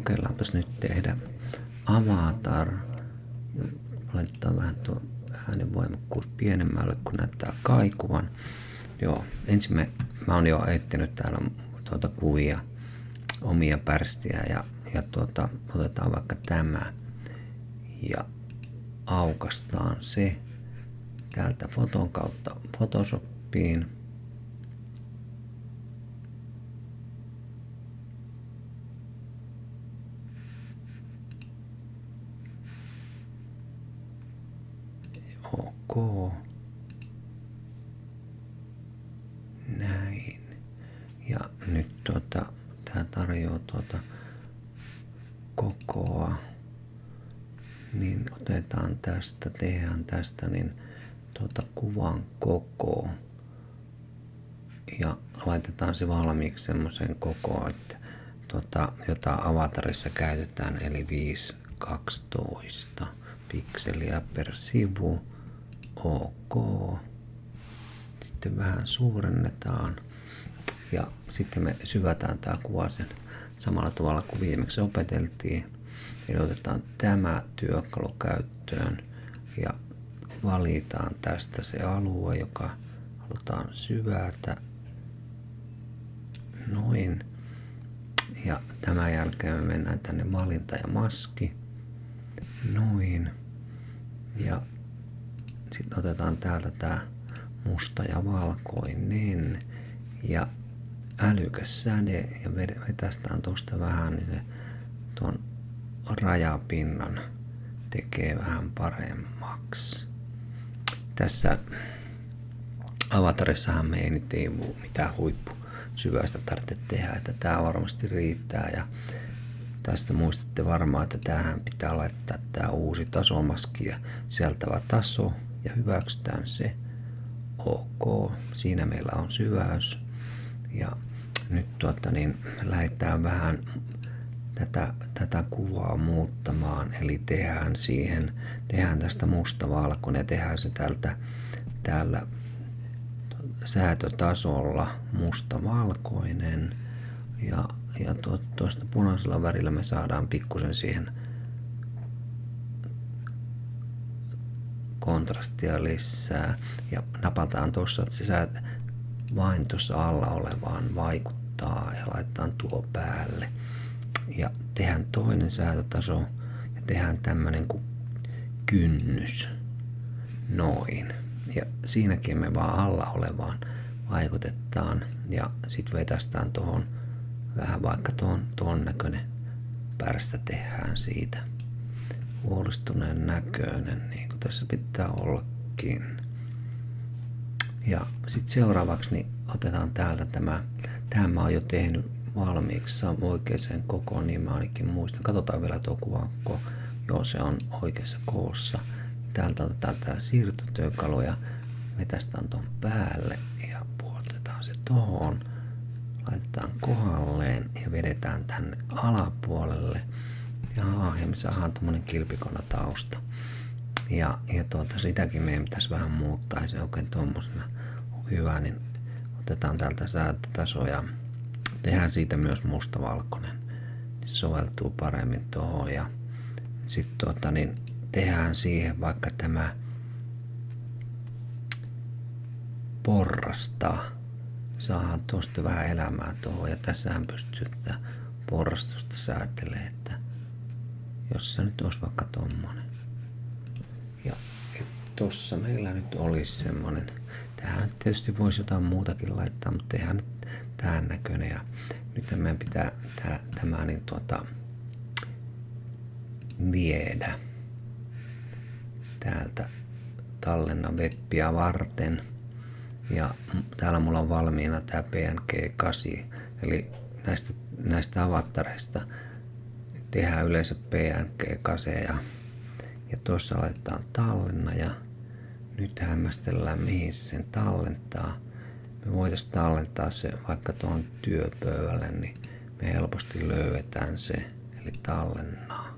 Kokeillaanpas nyt tehdä avatar. Laitetaan vähän tuo äänenvoimakkuus pienemmälle, kun näyttää kaikuvan. Joo, ensin mä oon jo etsinyt täällä kuvia, omia pärstiä ja otetaan vaikka tämä ja aukastaan se täältä foton kautta Photoshopiin. OK. Näin. Ja nyt tää tarjoaa kokoa. Niin otetaan tästä, tehdään tästä niin kuvan koko. Ja laitetaan se valmiiksi semmoisen kokoon, että jota avatarissa käytetään, eli 512 pikseliä per sivu. OK. Sitten vähän suurennetaan ja sitten me syvätään tämä kuva sen samalla tavalla kuin viimeksi opeteltiin. Eli otetaan tämä työkalu käyttöön ja valitaan tästä se alue, joka halutaan syvätä. Noin. Ja tämän jälkeen me mennään tänne valinta ja maski. Noin. Ja sitten otetaan täältä tää musta ja valkoinen ja älykäs säde ja vetästään tuosta vähän, niin se tuon rajapinnan tekee vähän paremmaksi. Tässä avatarissahan me ei nyt mitään huippusyväistä tarvitse tehdä, että tää varmasti riittää ja tästä muistatte varmaan, että tähän pitää laittaa tää uusi tasomaskia sisältävä taso ja hyväksytään se. OK, siinä meillä on syväys ja nyt lähdetään vähän tätä kuvaa muuttamaan, eli tehdään tästä mustavalkoinen, tehdään se täällä säätötasolla mustavalkoinen ja tuosta punaisella värillä me saadaan pikkusen siihen kontrastia lisää ja napataan tuossa, että se vain tuossa alla olevaan vaikuttaa ja laitetaan tuo päälle. Ja tehdään toinen säätötaso ja tehdään tämmönen kuin kynnys. Noin. Ja siinäkin me vaan alla olevaan vaikutetaan ja sit vetästään tuohon vähän vaikka tuon näköinen pärstä tehdään siitä. Huolestuneen näköinen, niin kuin tässä pitää ollakin. Ja sitten seuraavaksi niin otetaan täältä tähän mä oon jo tehnyt valmiiksi oikeaan kokoon, niin mä ainakin muistan. Katsotaan vielä tuo kuvan koko. Joo, se on oikeassa koossa. Täältä otetaan tää siirtotyökalu ja vetästään ton päälle ja pudotetaan se tohon. Laitetaan kohdalleen ja vedetään tänne alapuolelle. Ja me saadaan tommonen kilpikonna tausta. Ja sitäkin meidän pitäisi vähän muuttaa, ei se oikein tommosena on hyvä, niin otetaan täältä säätötaso ja tehdään siitä myös mustavalkoinen. Se soveltuu paremmin tuohon ja sitten tehdään siihen vaikka tämä porrasta. Saadaan tuosta vähän elämää tuohon ja tässähän pystyy tätä porrastusta säätelemään, että jos se nyt olisi vaikka tommonen. Ja tossa meillä nyt olisi semmonen. Tähän nyt tietysti voisi jotain muutakin laittaa, mutta tehdään nyt tämän näköinen. Ja nyt meidän pitää tämä viedä täältä tallenna webbiä varten. Ja täällä mulla on valmiina tää PNG8, eli näistä avatareista tehdään yleensä PNG8 ja tuossa laitetaan tallenna ja nyt hämmästellään mihin se sen tallentaa. Me voitaisiin tallentaa se vaikka tuohon työpöydälle, niin me helposti löydetään se, eli tallennaa.